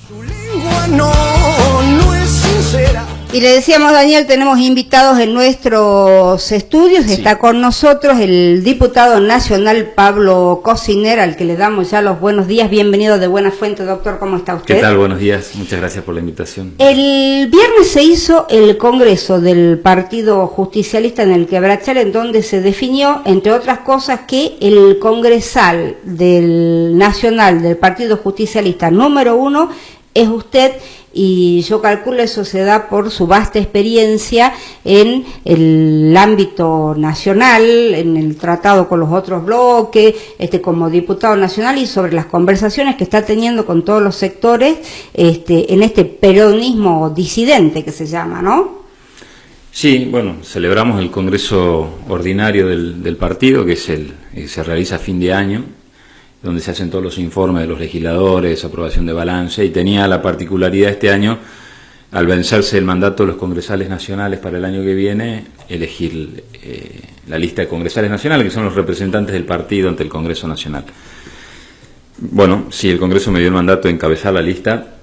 Su lengua no es sincera. Y le decíamos, Daniel, tenemos invitados en nuestros estudios. Sí. Está con nosotros el diputado nacional Pablo Cosiner, al que le damos ya los buenos días. Bienvenido de Buena Fuente, doctor. ¿Cómo está usted? ¿Qué tal? Buenos días. Muchas gracias por la invitación. El viernes se hizo el congreso del Partido Justicialista en el Quebrachal, en donde se definió, entre otras cosas, que el congresal del nacional del Partido Justicialista número 1 es usted. Y yo calculo eso se da por su vasta experiencia en el ámbito nacional, en el tratado con los otros bloques, como diputado nacional y sobre las conversaciones que está teniendo con todos los sectores en este peronismo disidente que se llama, ¿no? Sí, bueno, celebramos el congreso ordinario del partido, que se realiza a fin de año, donde se hacen todos los informes de los legisladores, aprobación de balance, y tenía la particularidad este año, al vencerse el mandato de los congresales nacionales para el año que viene, elegir la lista de congresales nacionales, que son los representantes del partido ante el Congreso Nacional. Bueno, sí, el Congreso me dio el mandato de encabezar la lista,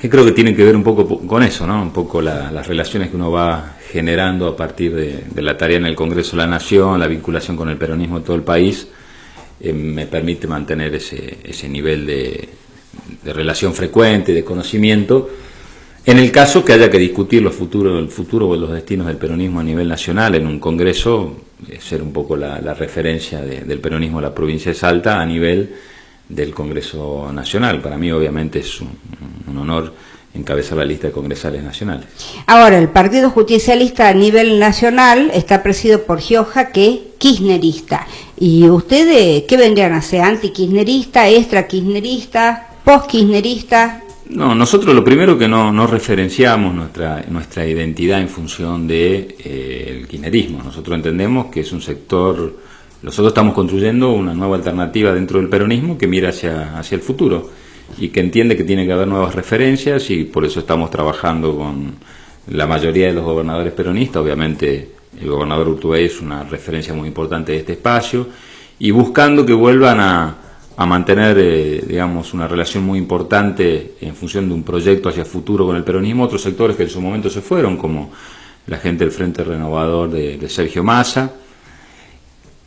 que creo que tiene que ver un poco con eso, ¿no? Un poco las relaciones que uno va generando a partir de la tarea en el Congreso de la Nación, la vinculación con el peronismo de todo el país. Me permite mantener ese nivel de relación frecuente, de conocimiento, en el caso que haya que discutir el futuro o los destinos del peronismo a nivel nacional en un congreso, ser un poco la referencia del peronismo de la provincia de Salta a nivel del Congreso Nacional. Para mí obviamente es un honor encabezar la lista de congresales nacionales. Ahora, el Partido Justicialista a nivel nacional está presidido por Gioja, que es kirchnerista. ¿Y ustedes qué vendrían a ser? ¿Anti-kirchnerista, extra-kirchnerista, post-kirchnerista? No, nosotros lo primero que no referenciamos nuestra identidad en función el kirchnerismo. Nosotros entendemos que es un sector, nosotros estamos construyendo una nueva alternativa dentro del peronismo que mira hacia el futuro y que entiende que tiene que haber nuevas referencias, y por eso estamos trabajando con la mayoría de los gobernadores peronistas. Obviamente el gobernador Urtubey es una referencia muy importante de este espacio, y buscando que vuelvan a mantener digamos una relación muy importante en función de un proyecto hacia el futuro con el peronismo, otros sectores que en su momento se fueron, como la gente del Frente Renovador de Sergio Massa.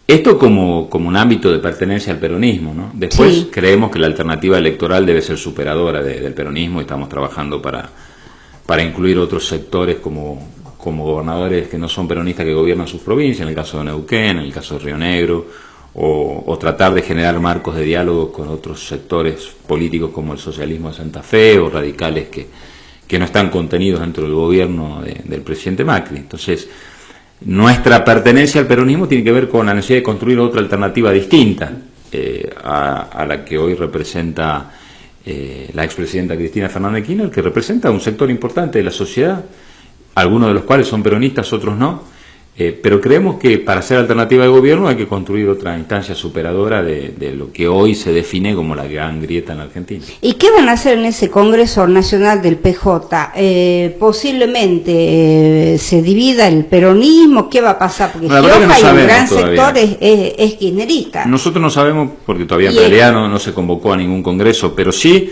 Esto como un ámbito de pertenencia al peronismo, ¿no? Después sí, creemos que la alternativa electoral debe ser superadora del peronismo, y estamos trabajando para incluir otros sectores como gobernadores que no son peronistas que gobiernan sus provincias, en el caso de Neuquén, en el caso de Río Negro, o tratar de generar marcos de diálogo con otros sectores políticos como el socialismo de Santa Fe o radicales que no están contenidos dentro del gobierno del presidente Macri. Entonces, nuestra pertenencia al peronismo tiene que ver con la necesidad de construir otra alternativa distinta a la que hoy representa la expresidenta Cristina Fernández de Kirchner, que representa un sector importante de la sociedad, algunos de los cuales son peronistas, otros no, pero creemos que para ser alternativa de gobierno hay que construir otra instancia superadora de lo que hoy se define como la gran grieta en la Argentina. ¿Y qué van a hacer en ese Congreso Nacional del PJ? Posiblemente se divida el peronismo. ¿Qué va a pasar? Porque Gioja y un gran sector es kirchnerista. Nosotros no sabemos, porque todavía en realidad no se convocó a ningún congreso, pero sí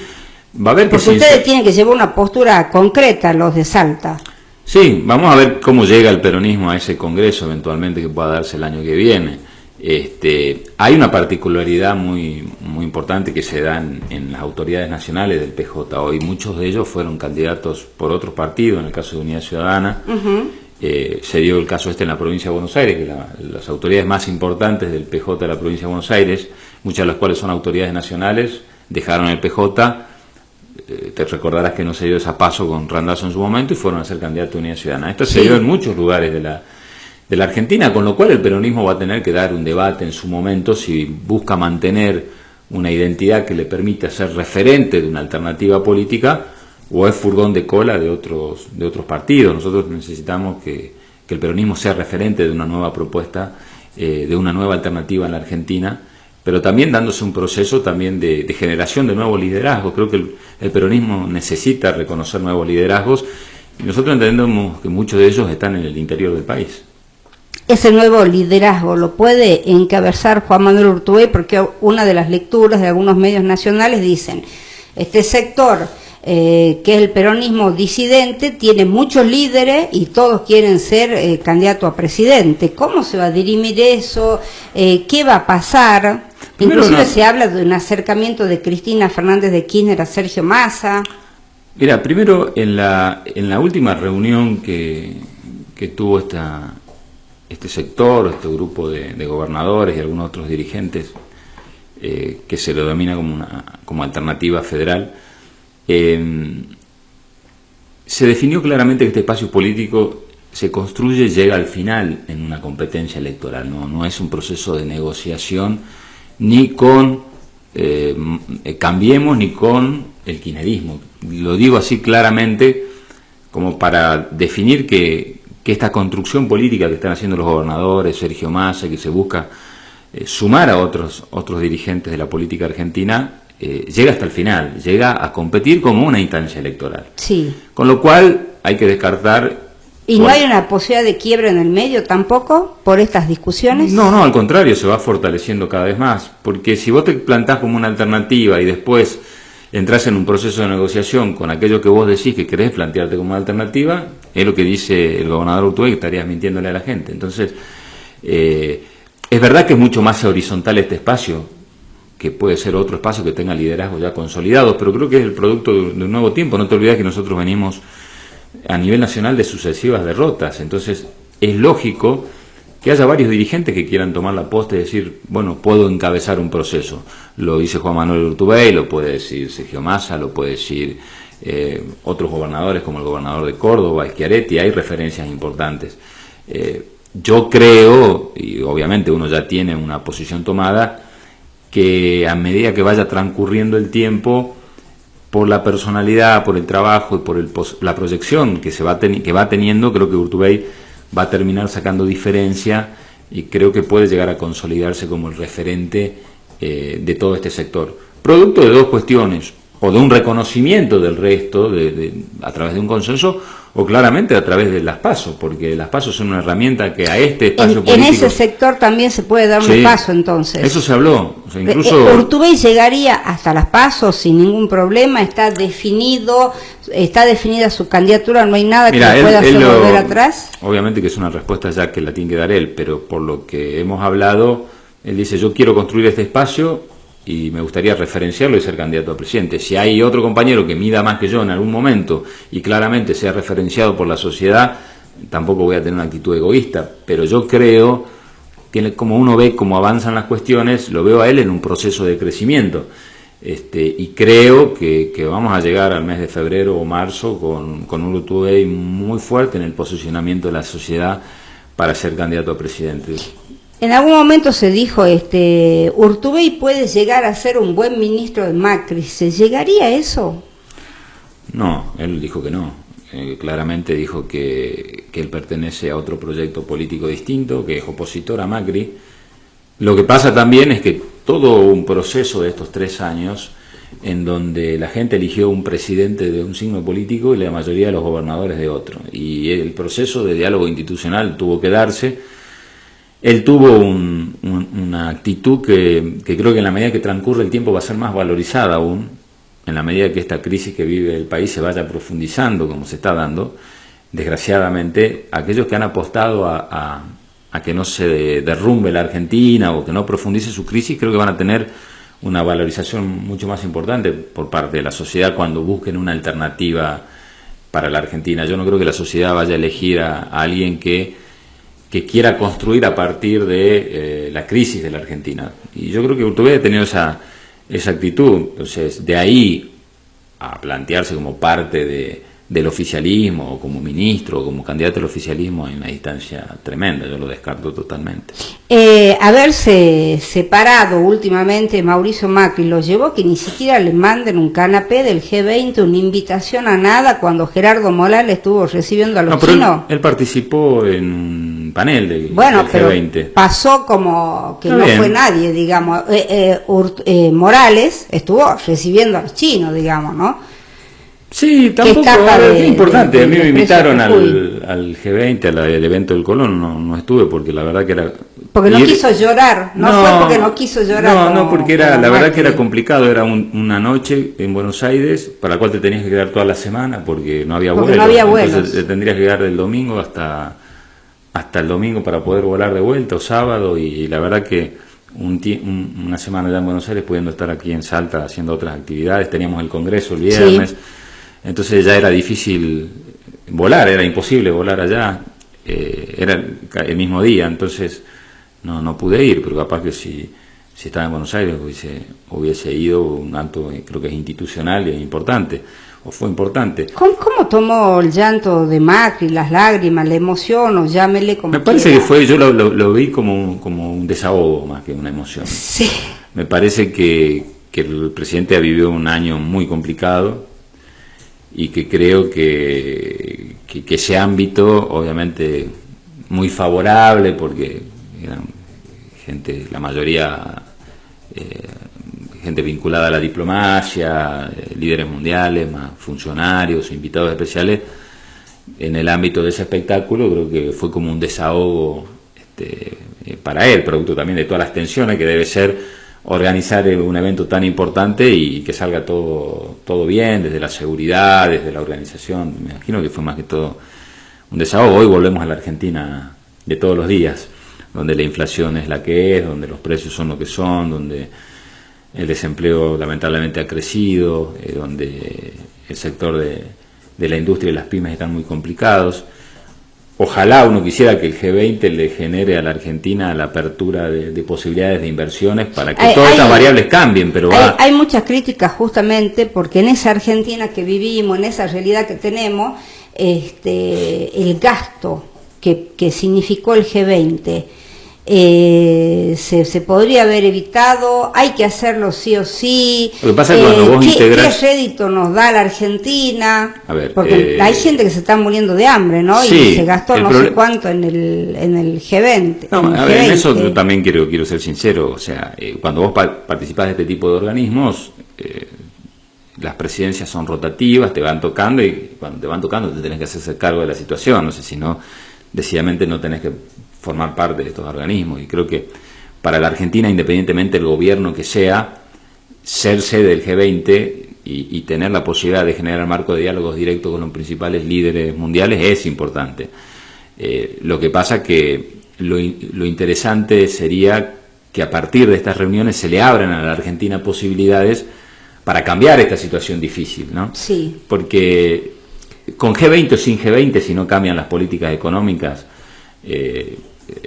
va a haber... Porque ustedes tienen que llevar una postura concreta, los de Salta. Sí, vamos a ver cómo llega el peronismo a ese congreso eventualmente que pueda darse el año que viene. Hay una particularidad muy importante que se da en las autoridades nacionales del PJ. Hoy muchos de ellos fueron candidatos por otros partidos, en el caso de Unidad Ciudadana. Se dio el caso en la provincia de Buenos Aires, que las autoridades más importantes del PJ de la provincia de Buenos Aires, muchas de las cuales son autoridades nacionales, dejaron el PJ. Te recordarás que no se dio esa paso con Randazzo en su momento y fueron a ser candidatos de Unidad Ciudadana. Esto se dio en muchos lugares de la Argentina, con lo cual el peronismo va a tener que dar un debate en su momento si busca mantener una identidad que le permita ser referente de una alternativa política o es furgón de cola de otros partidos. Nosotros necesitamos que el peronismo sea referente de una nueva propuesta, de una nueva alternativa en la Argentina, pero también dándose un proceso también de generación de nuevos liderazgos. Creo que el peronismo necesita reconocer nuevos liderazgos, y nosotros entendemos que muchos de ellos están en el interior del país. Ese nuevo liderazgo lo puede encabezar Juan Manuel Urtubey, porque una de las lecturas de algunos medios nacionales dicen, este sector que es el peronismo disidente, tiene muchos líderes y todos quieren ser candidato a presidente. ¿Cómo se va a dirimir eso? ¿Qué va a pasar? Inclusive se habla de un acercamiento de Cristina Fernández de Kirchner a Sergio Massa. Mira, primero en la última reunión que tuvo este sector, este grupo de gobernadores y algunos otros dirigentes, que se lo denomina como alternativa federal, se definió claramente que este espacio político se construye y llega al final en una competencia electoral, no es un proceso de negociación ni con Cambiemos ni con el kirchnerismo. Lo digo así claramente como para definir que esta construcción política que están haciendo los gobernadores, Sergio Massa, que se busca sumar a otros dirigentes de la política argentina, llega hasta el final, llega a competir como una instancia electoral. Sí. Con lo cual hay que descartar... ¿Y no hay una posibilidad de quiebra en el medio tampoco por estas discusiones? No, al contrario, se va fortaleciendo cada vez más, porque si vos te plantás como una alternativa y después entras en un proceso de negociación con aquello que vos decís que querés plantearte como una alternativa, es lo que dice el gobernador Urtubey, que estarías mintiéndole a la gente. Entonces, es verdad que es mucho más horizontal este espacio, que puede ser otro espacio que tenga liderazgos ya consolidados, pero creo que es el producto de un nuevo tiempo. No te olvides que nosotros venimos a nivel nacional de sucesivas derrotas, entonces es lógico que haya varios dirigentes que quieran tomar la posta y decir, bueno, puedo encabezar un proceso. Lo dice Juan Manuel Urtubey, lo puede decir Sergio Massa, lo puede decir otros gobernadores como el gobernador de Córdoba, Schiaretti, hay referencias importantes. Yo creo, y obviamente uno ya tiene una posición tomada, que a medida que vaya transcurriendo el tiempo, por la personalidad, por el trabajo y por la proyección que va teniendo, creo que Urtubey va a terminar sacando diferencia y creo que puede llegar a consolidarse como el referente de todo este sector. Producto de dos cuestiones, o de un reconocimiento del resto a través de un consenso, o claramente a través de las PASO, porque las PASO son una herramienta que a este espacio político... En ese sector también se puede dar un paso, entonces. Eso se habló, o sea, incluso... Urtubey llegaría hasta las PASO sin ningún problema, está definida su candidatura, no hay nada que le pueda hacer volver atrás. Obviamente que es una respuesta ya que la tiene que dar él, pero por lo que hemos hablado, él dice, yo quiero construir este espacio y me gustaría referenciarlo y ser candidato a presidente. Si hay otro compañero que mida más que yo en algún momento y claramente sea referenciado por la sociedad, tampoco voy a tener una actitud egoísta, pero yo creo que como uno ve cómo avanzan las cuestiones, lo veo a él en un proceso de crecimiento, y creo que vamos a llegar al mes de febrero o marzo con un Urtubey muy fuerte en el posicionamiento de la sociedad para ser candidato a presidente. En algún momento se dijo, Urtubey puede llegar a ser un buen ministro de Macri. ¿Se llegaría a eso? No, él dijo que no. Claramente dijo que él pertenece a otro proyecto político distinto, que es opositor a Macri. Lo que pasa también es que todo un proceso de estos 3 años, en donde la gente eligió un presidente de un signo político y la mayoría de los gobernadores de otro. Y el proceso de diálogo institucional tuvo que darse. Él tuvo una actitud que creo que en la medida que transcurre el tiempo va a ser más valorizada aún, en la medida que esta crisis que vive el país se vaya profundizando como se está dando. Desgraciadamente, aquellos que han apostado a que no se derrumbe la Argentina o que no profundice su crisis, creo que van a tener una valorización mucho más importante por parte de la sociedad cuando busquen una alternativa para la Argentina. Yo no creo que la sociedad vaya a elegir a alguien que quiera construir a partir de la crisis de la Argentina. Y yo creo que Urtubey ha tenido esa actitud. Entonces, de ahí a plantearse como parte del oficialismo, o como ministro, o como candidato al oficialismo, hay una distancia tremenda, yo lo descarto totalmente. Haberse separado últimamente Mauricio Macri lo llevó que ni siquiera le manden un canapé del G20, una invitación a nada, cuando Gerardo Morales estuvo recibiendo a los chinos. Él participó en un panel del G20. Pero pasó como que Está no bien. fue nadie, digamos. Morales estuvo recibiendo a los chinos, digamos, ¿no? Sí, tampoco es importante. A mí me invitaron al G20, al evento del Colón, no estuve porque la verdad que era Porque no quiso llorar, no fue porque no quiso llorar. No, porque era, la verdad que era complicado, era una noche en Buenos Aires, para la cual te tenías que quedar toda la semana, porque no había vuelos. No había vuelos. Entonces te tendrías que quedar del domingo hasta el domingo para poder volar de vuelta, o sábado, y la verdad que una semana ya en Buenos Aires, pudiendo estar aquí en Salta haciendo otras actividades, teníamos el congreso el viernes, entonces ya era difícil volar, era imposible volar allá, era el mismo día, entonces no pude ir, pero capaz que si estaba en Buenos Aires hubiese ido, un acto creo que es institucional e importante, o fue importante. ¿Cómo tomó el llanto de Macri, las lágrimas, la emoción, o llámele como Me parece que yo lo vi como un desahogo más que una emoción. Sí. Me parece que el presidente ha vivido un año muy complicado y que creo que ese ámbito, obviamente muy favorable, porque eran gente, la mayoría gente vinculada a la diplomacia, líderes mundiales, más funcionarios, invitados especiales, en el ámbito de ese espectáculo, creo que fue como un desahogo para él, producto también de todas las tensiones que debe ser organizar un evento tan importante y que salga todo bien, desde la seguridad, desde la organización. Me imagino que fue más que todo un desahogo. Hoy volvemos a la Argentina de todos los días, donde la inflación es la que es, donde los precios son lo que son, donde el desempleo lamentablemente ha crecido, donde el sector de la industria y las pymes están muy complicados. Ojalá uno quisiera que el G20 le genere a la Argentina la apertura de posibilidades de inversiones para que todas estas variables cambien, pero hay muchas críticas justamente porque en esa Argentina que vivimos, en esa realidad que tenemos, el gasto que significó el G20 se podría haber evitado, hay que hacerlo sí o sí. Lo que pasa es que cuando vos integrás... ¿Qué rédito nos da la Argentina? A ver, porque hay gente que se está muriendo de hambre, ¿no? Sí, y se gastó no sé cuánto en el G20. No, a ver, en eso yo también quiero ser sincero. O sea, cuando vos participás de este tipo de organismos, las presidencias son rotativas, te van tocando, y cuando te van tocando te tenés que hacerse cargo de la situación. No sé, si no, decididamente no tenés que formar parte de estos organismos, y creo que para la Argentina, independientemente del gobierno que sea, ser sede del G20 y tener la posibilidad de generar marco de diálogos directos con los principales líderes mundiales es importante. Lo que pasa que lo interesante sería que a partir de estas reuniones se le abran a la Argentina posibilidades para cambiar esta situación difícil, ¿no? Sí. Porque con G20 o sin G20, si no cambian las políticas económicas,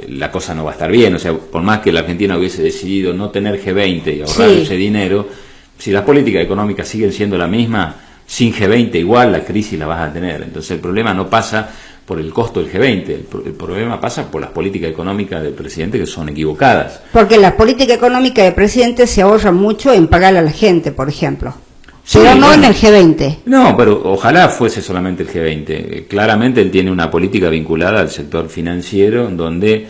la cosa no va a estar bien. O sea, por más que la Argentina hubiese decidido no tener G20 y ahorrar ese dinero, si las políticas económicas siguen siendo la misma, sin G20 igual la crisis la vas a tener. Entonces el problema no pasa por el costo del G20, el problema pasa por las políticas económicas del presidente, que son equivocadas. Porque la política económica del presidente se ahorra mucho en pagarle a la gente, por ejemplo. Sí, pero no bueno, en el G20. No, pero ojalá fuese solamente el G20. Claramente él tiene una política vinculada al sector financiero, donde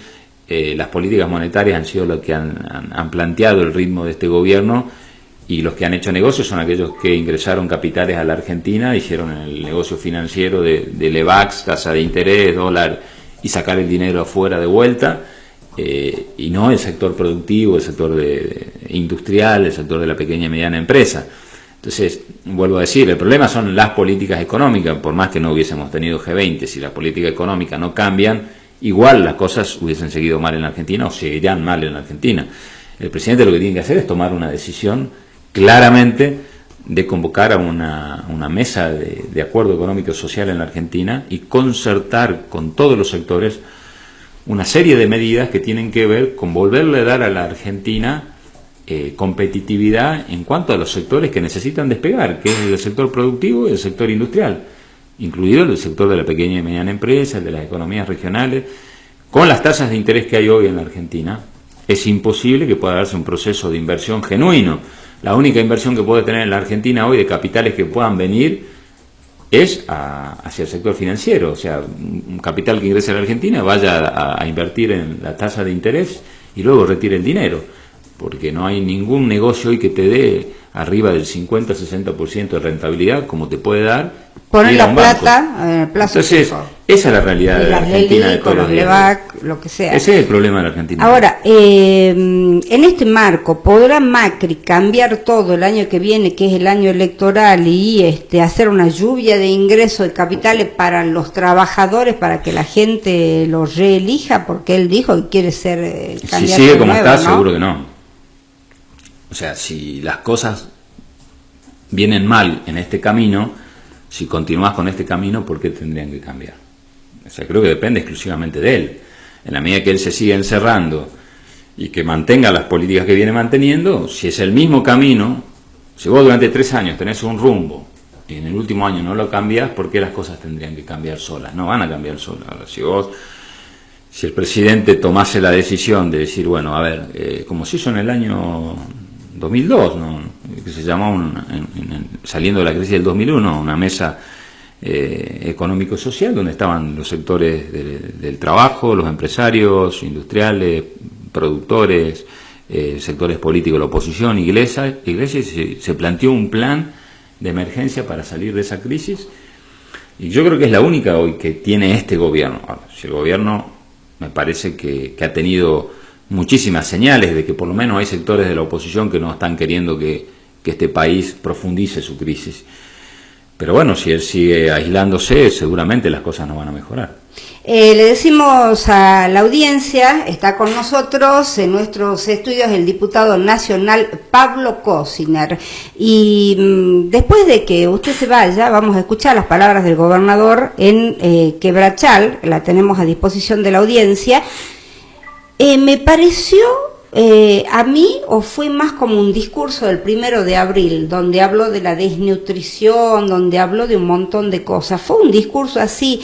las políticas monetarias han sido lo que han planteado el ritmo de este gobierno, y los que han hecho negocios son aquellos que ingresaron capitales a la Argentina, hicieron el negocio financiero de Levax, tasa de interés, dólar, y sacar el dinero afuera de vuelta, y no el sector productivo, el sector industrial, el sector de la pequeña y mediana empresa. Entonces, vuelvo a decir, el problema son las políticas económicas. Por más que no hubiésemos tenido G20, si las políticas económicas no cambian, igual las cosas hubiesen seguido mal en la Argentina, o seguirían mal en la Argentina. El presidente lo que tiene que hacer es tomar una decisión claramente de convocar a una mesa de acuerdo económico y social en la Argentina y concertar con todos los sectores una serie de medidas que tienen que ver con volverle a dar a la Argentina competitividad en cuanto a los sectores que necesitan despegar, que es el sector productivo y el sector industrial, incluido el sector de la pequeña y mediana empresa, el de las economías regionales. Con las tasas de interés que hay hoy en la Argentina, es imposible que pueda darse un proceso de inversión genuino. La única inversión que puede tener en la Argentina hoy de capitales que puedan venir es hacia el sector financiero. O sea, un capital que ingrese a la Argentina vaya a invertir en la tasa de interés y luego retire el dinero, porque no hay ningún negocio hoy que te dé arriba del 50-60% de rentabilidad, como te puede dar poner ir a la un banco. plata en el plazo Entonces, fijo. esa es la realidad de la Las Argentina de LELIC, todos los los días. LEVAC, lo que sea. Ese es el problema de la Argentina. Ahora, en este marco, ¿podrá Macri cambiar todo el año que viene, que es el año electoral, y hacer una lluvia de ingresos de capitales para los trabajadores, para que la gente los reelija? Porque él dijo que quiere ser si candidato sigue como nuevo, está, ¿no? seguro que no. O sea, si las cosas vienen mal en este camino, si continúas con este camino, ¿por qué tendrían que cambiar? O sea, creo que depende exclusivamente de él. En la medida que él se siga encerrando y que mantenga las políticas que viene manteniendo, si es el mismo camino, si vos durante 3 años tenés un rumbo y en el último año no lo cambias, ¿por qué las cosas tendrían que cambiar solas? No van a cambiar solas. Ahora, si el presidente tomase la decisión de decir, bueno, a ver, como se hizo en el año 2002, ¿no? Que se llamó, saliendo de la crisis del 2001, una mesa económico-social donde estaban los sectores del trabajo, los empresarios, industriales, productores, sectores políticos, la oposición, iglesias, y se planteó un plan de emergencia para salir de esa crisis, y yo creo que es la única hoy que tiene este gobierno. Ahora, si el gobierno me parece que ha tenido muchísimas señales de que por lo menos hay sectores de la oposición que no están queriendo que este país profundice su crisis. Pero bueno, si él sigue aislándose, seguramente las cosas no van a mejorar. Le decimos a la audiencia, está con nosotros en nuestros estudios el diputado nacional Pablo Cosiner. Y después de que usted se vaya, vamos a escuchar las palabras del gobernador en Quebrachal, la tenemos a disposición de la audiencia. Me pareció a mí, o fue más como un discurso del 1 de abril, donde habló de la desnutrición, donde habló de un montón de cosas. ¿Fue un discurso así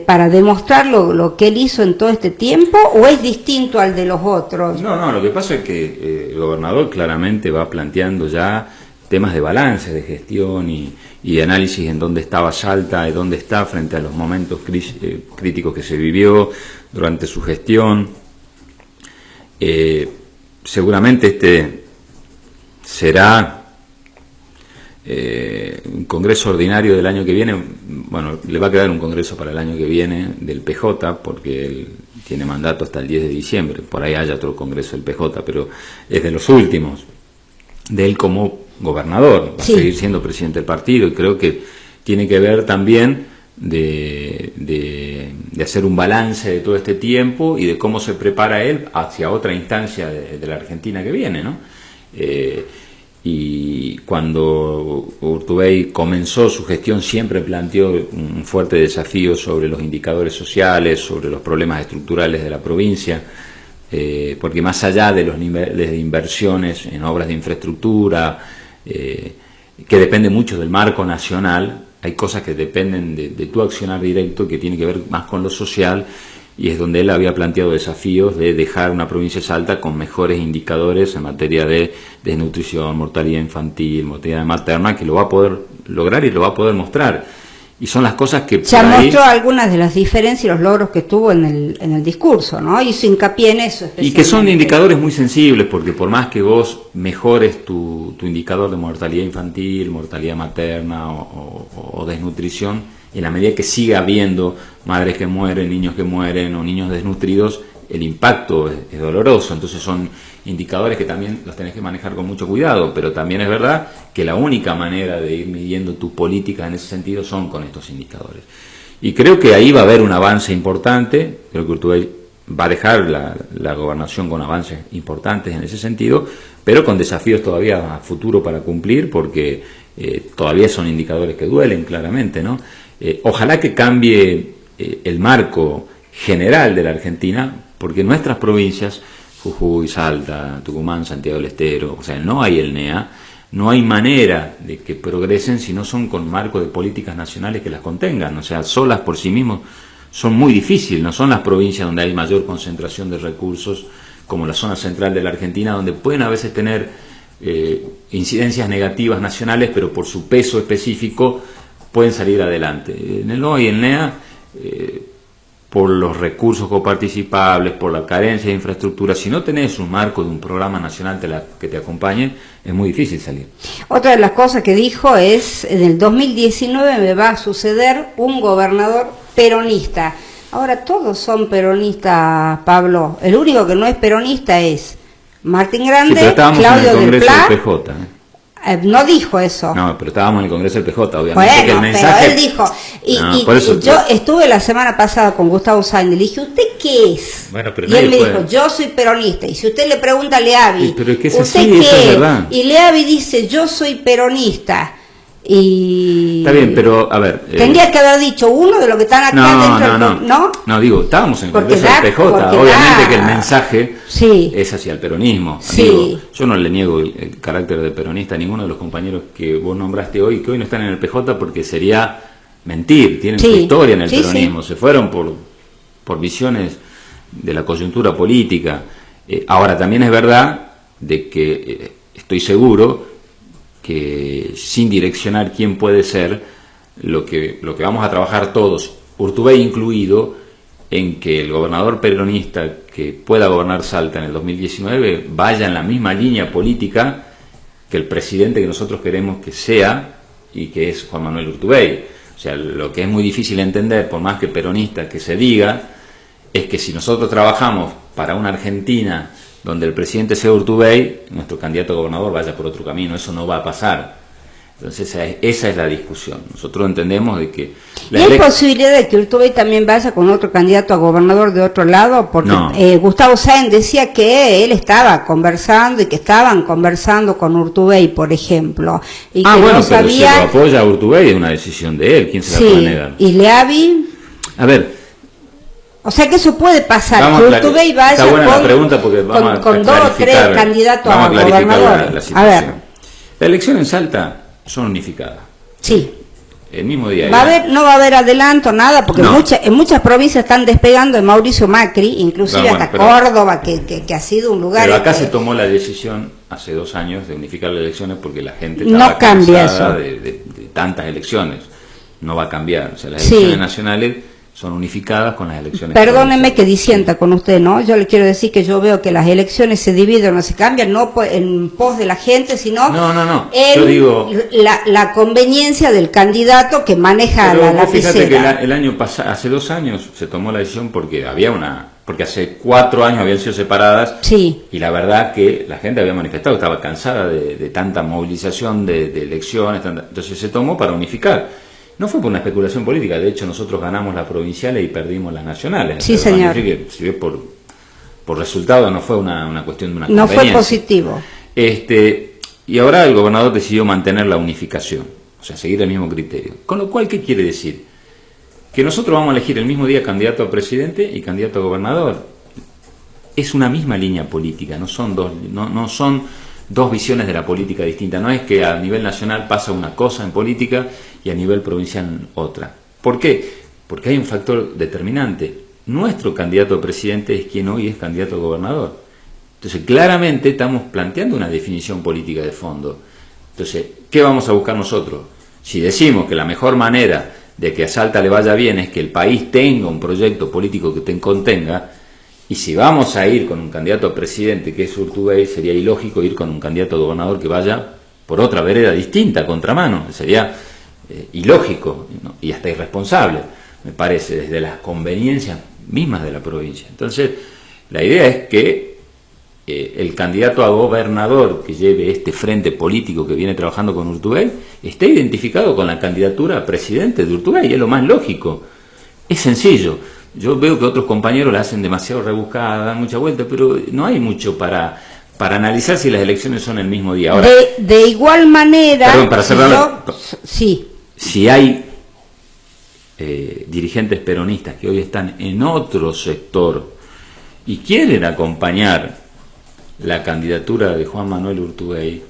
para demostrar lo que él hizo en todo este tiempo, o es distinto al de los otros? No, lo que pasa es que el gobernador claramente va planteando ya temas de balance, de gestión y de análisis en dónde estaba Salta, de dónde está frente a los momentos críticos que se vivió durante su gestión. Seguramente será un congreso ordinario del año que viene. Bueno, le va a quedar un congreso para el año que viene del PJ, porque él tiene mandato hasta el 10 de diciembre, por ahí haya otro congreso del PJ, pero es de los últimos de él como gobernador. Va a seguir siendo presidente del partido, y creo que tiene que ver también de hacer un balance de todo este tiempo y de cómo se prepara él hacia otra instancia de la Argentina que viene, ¿no? Y cuando Urtubey comenzó su gestión siempre planteó un fuerte desafío sobre los indicadores sociales, sobre los problemas estructurales de la provincia, porque más allá de los niveles de inversiones en obras de infraestructura, que depende mucho del marco nacional, hay cosas que dependen de tu accionar directo, que tiene que ver más con lo social, y es donde él había planteado desafíos de dejar una provincia de Salta con mejores indicadores en materia de desnutrición, mortalidad infantil, mortalidad materna, que lo va a poder lograr y lo va a poder mostrar. Y son las cosas que ya mostró algunas de las diferencias y los logros que tuvo en el discurso, ¿no? Hizo hincapié en eso. Y que son indicadores muy sensibles, porque por más que vos mejores tu indicador de mortalidad infantil, mortalidad materna o desnutrición, en la medida que siga habiendo madres que mueren, niños que mueren o niños desnutridos, el impacto es doloroso. Entonces son indicadores que también los tenés que manejar con mucho cuidado, pero también es verdad que la única manera de ir midiendo tu política en ese sentido son con estos indicadores. Y creo que ahí va a haber un avance importante. Creo que Urtubey va a dejar la gobernación con avances importantes en ese sentido, pero con desafíos todavía a futuro para cumplir, porque todavía son indicadores que duelen claramente, ¿no? Ojalá que cambie el marco general de la Argentina, porque nuestras provincias, Jujuy, Salta, Tucumán, Santiago del Estero, o sea, no hay el NEA, no hay manera de que progresen si no son con marco de políticas nacionales que las contengan. O sea, solas por sí mismos son muy difíciles, no son las provincias donde hay mayor concentración de recursos, como la zona central de la Argentina, donde pueden a veces tener incidencias negativas nacionales, pero por su peso específico pueden salir adelante. En el NOA y el NEA por los recursos coparticipables, por la carencia de infraestructura, si no tenés un marco de un programa nacional que te acompañe, es muy difícil salir. Otra de las cosas que dijo es, en el 2019 me va a suceder un gobernador peronista. Ahora todos son peronistas, Pablo. El único que no es peronista es Martín Grande, sí, Claudio en el del Congreso Pla. del PJ, No dijo eso. No, pero estábamos en el Congreso del PJ, obviamente. Bueno, que el mensaje... pero él dijo, por eso, yo estuve la semana pasada con Gustavo Sáenz y le dije, ¿usted qué es? Bueno, pero y él me puede. dijo, yo soy peronista. Y si usted le pregunta a Leavi, Sí, pero es que es ¿usted así, qué eso es verdad. Y Leavi dice, yo soy peronista. Y Está bien, pero a ver... tendría que haber dicho uno de los que están acá dentro no, digo, estábamos en el Porque Congreso del PJ, obviamente que el mensaje sí. es hacia el peronismo. Sí. Digo, yo no le niego el carácter de peronista a ninguno de los compañeros que vos nombraste hoy, que hoy no están en el PJ, porque sería mentir, tienen su historia en el peronismo, se fueron por visiones de la coyuntura política. Ahora, también es verdad de que estoy seguro que sin direccionar quién puede ser, lo que vamos a trabajar todos, Urtubey incluido, en que el gobernador peronista que pueda gobernar Salta en el 2019 vaya en la misma línea política que el presidente que nosotros queremos que sea, y que es Juan Manuel Urtubey. O sea, lo que es muy difícil entender, por más que peronista que se diga, es que si nosotros trabajamos para una Argentina donde el presidente sea Urtubey, nuestro candidato a gobernador vaya por otro camino. Eso no va a pasar. Entonces esa es la discusión. Nosotros entendemos de que... ¿Y hay posibilidad de que Urtubey también vaya con otro candidato a gobernador de otro lado? Porque no. Gustavo Sáenz decía que él estaba conversando y que estaban conversando con Urtubey, por ejemplo. Y que bueno, no sabía... pero si lo apoya a Urtubey es una decisión de él. ¿Quién se la puede negar? ¿Y Leavi? A ver... O sea que eso puede pasar, que Urtubey vaya está buena la pregunta porque vamos con 2 o 3 candidatos a gobernador. A ver, la elección en Salta son unificadas. Sí. El mismo día. No va a haber adelanto, nada, porque en muchas provincias están despegando de Mauricio Macri, inclusive hasta Córdoba, que ha sido un lugar... Pero acá se tomó la decisión hace 2 años de unificar las elecciones porque la gente estaba cansada de tantas elecciones. No va a cambiar. O sea, las elecciones nacionales son unificadas con las elecciones. Perdóneme que disienta con usted, ¿no? Yo le quiero decir que yo veo que las elecciones se dividen o se cambian, no en pos de la gente, sino en yo digo, la conveniencia del candidato que maneja la lapicera. Fíjate que el año pasado, hace 2 años se tomó la decisión porque porque hace 4 años habían sido separadas, y la verdad que la gente había manifestado, estaba cansada de tanta movilización de elecciones, entonces se tomó para unificar. No fue por una especulación política, de hecho nosotros ganamos las provinciales y perdimos las nacionales. Sí, señor. Que si ves por resultado, no fue una cuestión de una conveniencia. No fue positivo. Y ahora el gobernador decidió mantener la unificación, o sea, seguir el mismo criterio. Con lo cual, ¿qué quiere decir? Que nosotros vamos a elegir el mismo día candidato a presidente y candidato a gobernador. Es una misma línea política, no son dos visiones de la política distintas. No es que a nivel nacional pasa una cosa en política y a nivel provincial otra. ¿Por qué? Porque hay un factor determinante. Nuestro candidato a presidente es quien hoy es candidato a gobernador. Entonces, claramente estamos planteando una definición política de fondo. Entonces, ¿qué vamos a buscar nosotros? Si decimos que la mejor manera de que a Salta le vaya bien es que el país tenga un proyecto político que te contenga, y si vamos a ir con un candidato a presidente que es Urtubey, sería ilógico ir con un candidato a gobernador que vaya por otra vereda distinta, contramano. Sería ilógico, ¿no? Y hasta irresponsable, me parece, desde las conveniencias mismas de la provincia. Entonces, la idea es que el candidato a gobernador que lleve este frente político que viene trabajando con Urtubey esté identificado con la candidatura a presidente de Urtubey, es lo más lógico. Es sencillo. Yo veo que otros compañeros la hacen demasiado rebuscada, dan mucha vuelta, pero no hay mucho para analizar si las elecciones son el mismo día. Ahora, de igual manera... Perdón, para cerrar... Sí. Si hay dirigentes peronistas que hoy están en otro sector y quieren acompañar la candidatura de Juan Manuel Urtubey,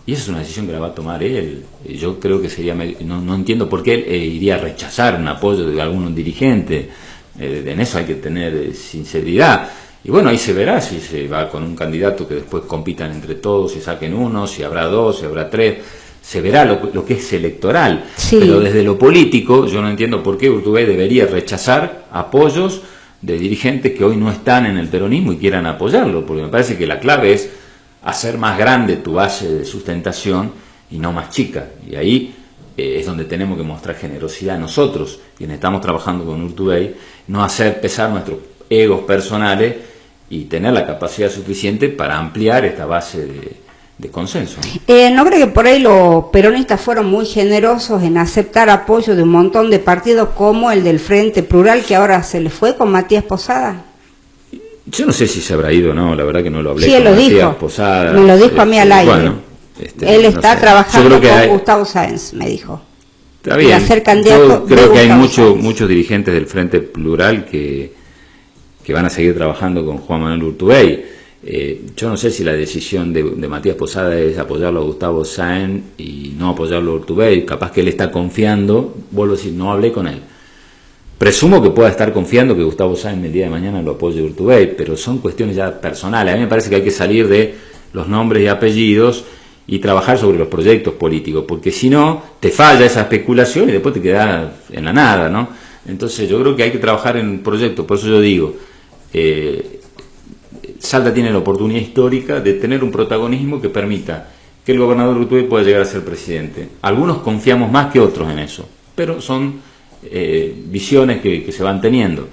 y esa es una decisión que la va a tomar él, yo creo que sería... No entiendo por qué él iría a rechazar un apoyo de algún dirigente. En eso hay que tener sinceridad. Y bueno, ahí se verá si se va con un candidato que después compitan entre todos, si saquen uno, si habrá 2, si habrá 3. se verá lo que es electoral. Sí. Pero desde lo político, yo no entiendo por qué Urtubey debería rechazar apoyos de dirigentes que hoy no están en el peronismo y quieran apoyarlo, porque me parece que la clave es hacer más grande tu base de sustentación y no más chica. Y ahí es donde tenemos que mostrar generosidad nosotros, quienes estamos trabajando con Urtubey, no hacer pesar nuestros egos personales y tener la capacidad suficiente para ampliar esta base de consenso, ¿no? ¿No cree que por ahí los peronistas fueron muy generosos en aceptar apoyo de un montón de partidos como el del Frente Plural, que ahora se le fue con Matías Posada? Yo no sé si se habrá ido o no, la verdad que no lo hablé Sí, con él lo Matías dijo. Posada. Me lo dijo a mí al aire. Bueno, él no está sé. trabajando con hay, Gustavo Sáenz, me dijo. Está bien. Para ser candidato Yo creo de que hay Gustavo Sáenz. muchos dirigentes del Frente Plural que van a seguir trabajando con Juan Manuel Urtubey. Yo no sé si la decisión de Matías Posada es apoyarlo a Gustavo Sáenz y no apoyarlo a Urtubey. Capaz que él está confiando, vuelvo a decir, no hablé con él. Presumo que pueda estar confiando que Gustavo Sáenz el día de mañana lo apoye a Urtubey, pero son cuestiones ya personales. A mí me parece que hay que salir de los nombres y apellidos y trabajar sobre los proyectos políticos, porque si no, te falla esa especulación y después te quedas en la nada, ¿no? Entonces yo creo que hay que trabajar en proyectos, por eso yo digo, Salta tiene la oportunidad histórica de tener un protagonismo que permita que el gobernador Urtubey pueda llegar a ser presidente. Algunos confiamos más que otros en eso, pero son visiones que se van teniendo.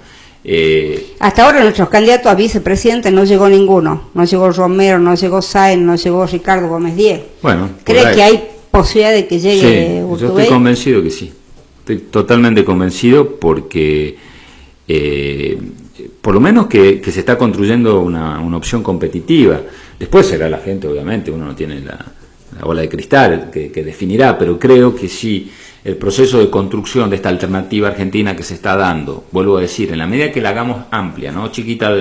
Hasta ahora nuestros candidatos a vicepresidente no llegó ninguno. No llegó Romero, no llegó Sáenz, no llegó Ricardo Gómez Díez. Bueno, ¿Cree que hay posibilidad de que llegue sí, Urtubey? yo estoy convencido que sí. Estoy totalmente convencido porque por lo menos que se está construyendo una opción competitiva. Después será la gente, obviamente, uno no tiene la bola de cristal que definirá, pero creo que sí, el proceso de construcción de esta alternativa argentina que se está dando, vuelvo a decir, en la medida que la hagamos amplia, no chiquita,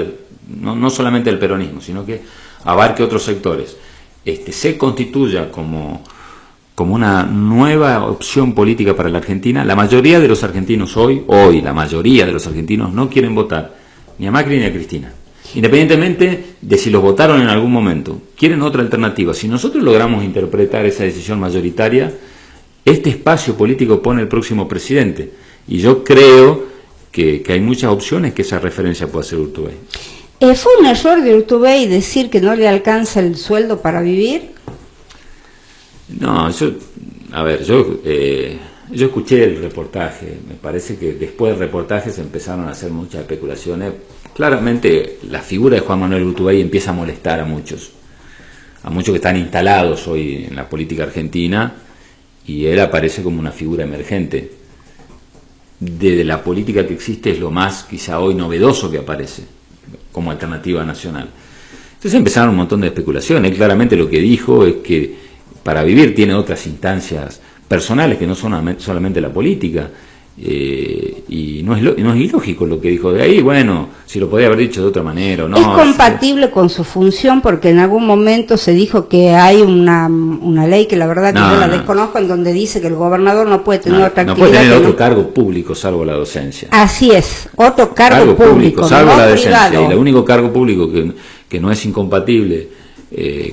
no solamente el peronismo, sino que abarque otros sectores, se constituya como una nueva opción política para la Argentina. La mayoría de los argentinos hoy la mayoría de los argentinos no quieren votar ni a Macri ni a Cristina, independientemente de si los votaron en algún momento, quieren otra alternativa. Si nosotros logramos interpretar esa decisión mayoritaria, este espacio político pone el próximo presidente, y yo creo que hay muchas opciones que esa referencia pueda ser Urtubey. ¿Fue un error de Urtubey decir que no le alcanza el sueldo para vivir? No, yo escuché el reportaje. Me parece que después del reportaje se empezaron a hacer muchas especulaciones. Claramente la figura de Juan Manuel Urtubey empieza a molestar a muchos que están instalados hoy en la política argentina, y él aparece como una figura emergente. De la política que existe es lo más quizá hoy novedoso que aparece como alternativa nacional. Entonces empezaron un montón de especulaciones. Él claramente lo que dijo es que para vivir tiene otras instancias personales que no son solamente la política, y no es ilógico lo que dijo. De ahí, bueno, si lo podía haber dicho de otra manera o no. ¿Es compatible con su función? Porque en algún momento se dijo que hay una ley que la verdad que yo la desconozco, en donde dice que el gobernador no puede tener otra actividad. No puede tener otro cargo público salvo la docencia. Así es, otro cargo público, salvo no la docencia. privado. Y el único cargo público que no es incompatible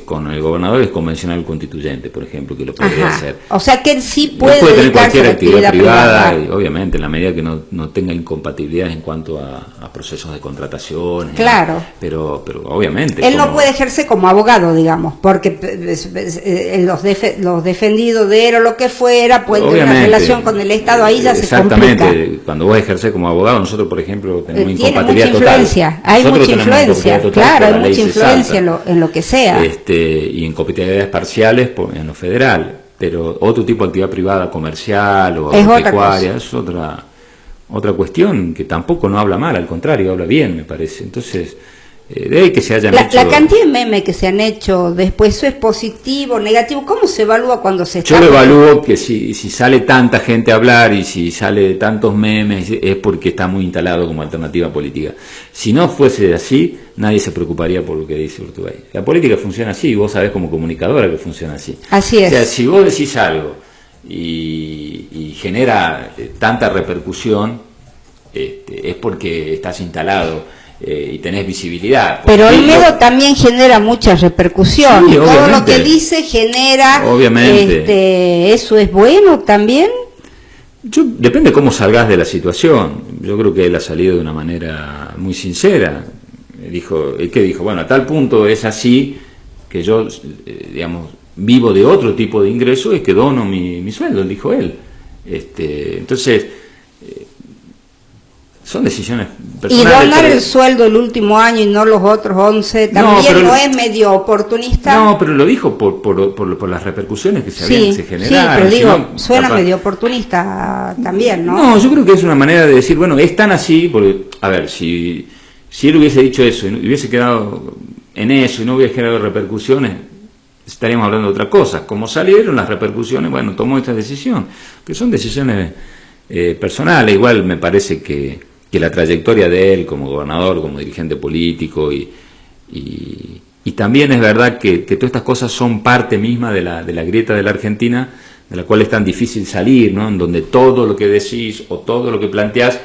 con el gobernador es convencional constituyente, por ejemplo, que lo podría hacer. O sea que él sí puede tener cualquier a la actividad privada, y obviamente en la medida que no tenga incompatibilidades en cuanto a procesos de contratación. Claro. Pero obviamente. Él no puede ejercer como abogado, digamos, porque los defendidos de él o lo que fuera pueden tener una relación con el Estado, ahí ya se complica. Exactamente. Cuando vos ejercés como abogado, nosotros, por ejemplo, tenemos incompatibilidad mucha influencia, total. Hay Nosotros mucha influencia, claro, hay mucha influencia en lo que sea. Y incompatibilidades parciales en lo federal, pero otro tipo de actividad privada, comercial o agropecuaria, es otra cuestión que tampoco no habla mal, al contrario, habla bien, me parece. Entonces, de ahí que se hayan hecho... La cantidad de memes que se han hecho después, ¿eso es positivo, negativo? ¿Cómo se evalúa cuando se está...? Yo lo evalúo que si sale tanta gente a hablar y si sale tantos memes, es porque está muy instalado como alternativa política. Si no fuese así, nadie se preocuparía por lo que dice Urtubey. La política funciona así, y vos sabés como comunicadora que funciona así. Así es. O sea, si vos decís algo y genera tanta repercusión, es porque estás instalado. y tenés visibilidad. Pero Olmedo también genera mucha repercusión. Sí, todo lo que dice genera. Obviamente. ¿Eso es bueno también? Depende cómo salgas de la situación. Yo creo que él ha salido de una manera muy sincera. ¿Qué dijo? Bueno, a tal punto es así que yo, digamos, vivo de otro tipo de ingreso y que dono mi sueldo, dijo él. Entonces, son decisiones personales. Y donar el sueldo el último año y no los otros 11, también no es medio oportunista. No, pero lo dijo por las repercusiones que se generaron. Sí, pero digo, suena medio oportunista también, ¿no? No, yo creo que es una manera de decir, bueno, es tan así, porque, a ver, si él hubiese dicho eso y hubiese quedado en eso y no hubiese generado repercusiones, estaríamos hablando de otra cosa. Como salieron las repercusiones, bueno, tomó esta decisión, que son decisiones personales. Igual me parece que la trayectoria de él como gobernador, como dirigente político y también es verdad que todas estas cosas son parte misma de la grieta de la Argentina, de la cual es tan difícil salir, ¿no? En donde todo lo que decís o todo lo que planteás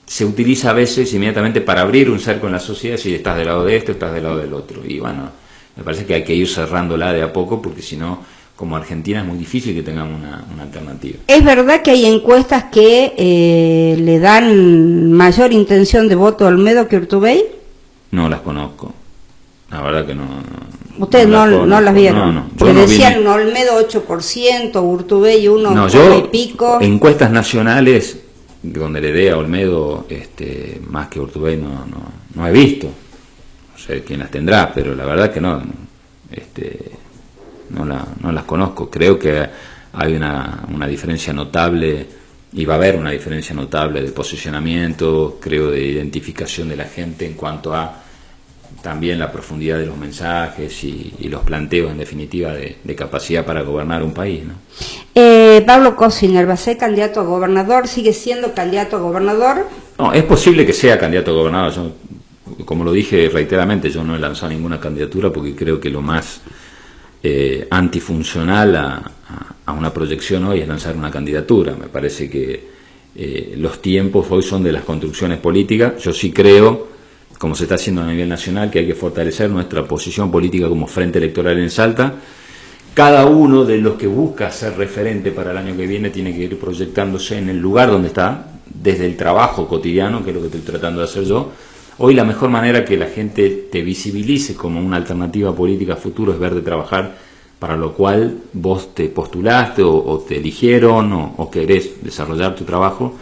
se utiliza a veces inmediatamente para abrir un cerco en la sociedad, si estás del lado de esto, estás del lado del otro. Y bueno, me parece que hay que ir cerrándola de a poco, porque si no, como Argentina es muy difícil que tengamos una alternativa. ¿Es verdad que hay encuestas que le dan mayor intención de voto a Olmedo que Urtubey? No las conozco, la verdad que no. ¿Ustedes no las vieron? No. Porque decían Olmedo 8%, Urtubey 1 y pico. Encuestas nacionales donde le dé a Olmedo más que Urtubey no he visto. No sé quién las tendrá, pero la verdad que no las conozco. Creo que hay una diferencia notable, y va a haber una diferencia notable de posicionamiento, creo, de identificación de la gente en cuanto a también la profundidad de los mensajes y los planteos, en definitiva, de capacidad para gobernar un país, ¿no? Pablo Cosiner, ¿va a ser candidato a gobernador? ¿Sigue siendo candidato a gobernador? No, es posible que sea candidato a gobernador. Yo, como lo dije reiteradamente, yo no he lanzado ninguna candidatura porque creo que lo más antifuncional a una proyección hoy es lanzar una candidatura. Me parece que los tiempos hoy son de las construcciones políticas. Yo sí creo, como se está haciendo a nivel nacional, que hay que fortalecer nuestra posición política como frente electoral en Salta. Cada uno de los que busca ser referente para el año que viene tiene que ir proyectándose en el lugar donde está, desde el trabajo cotidiano, que es lo que estoy tratando de hacer yo. Hoy la mejor manera que la gente te visibilice como una alternativa política a futuro es ver de trabajar, para lo cual vos te postulaste o te eligieron o querés desarrollar tu trabajo.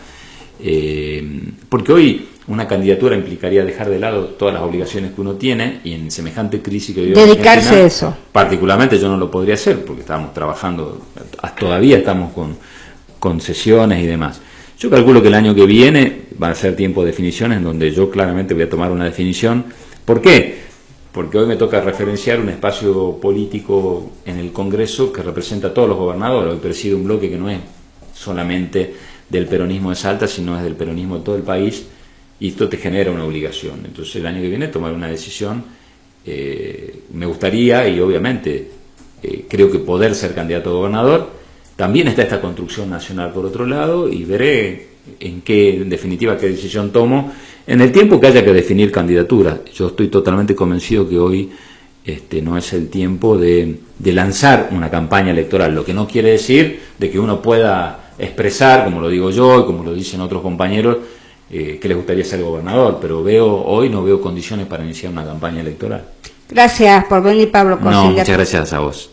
Porque hoy una candidatura implicaría dejar de lado todas las obligaciones que uno tiene, y en semejante crisis que vive dedicarse Argentina, a eso. Particularmente yo no lo podría hacer porque estábamos trabajando, todavía estamos con sesiones y demás. Yo calculo que el año que viene va a ser tiempo de definiciones, en donde yo claramente voy a tomar una definición. ¿Por qué? Porque hoy me toca referenciar un espacio político en el Congreso que representa a todos los gobernadores. Hoy preside un bloque que no es solamente del peronismo de Salta, sino es del peronismo de todo el país, y esto te genera una obligación. Entonces el año que viene tomar una decisión. Me gustaría, y obviamente creo que poder ser candidato a gobernador. También está esta construcción nacional por otro lado, y veré en definitiva qué decisión tomo en el tiempo que haya que definir candidatura. Yo estoy totalmente convencido que hoy no es el tiempo de lanzar una campaña electoral, lo que no quiere decir de que uno pueda expresar, como lo digo yo y como lo dicen otros compañeros, que les gustaría ser gobernador, pero hoy no veo condiciones para iniciar una campaña electoral. Gracias por venir, Pablo Cosiner. No, muchas gracias a vos.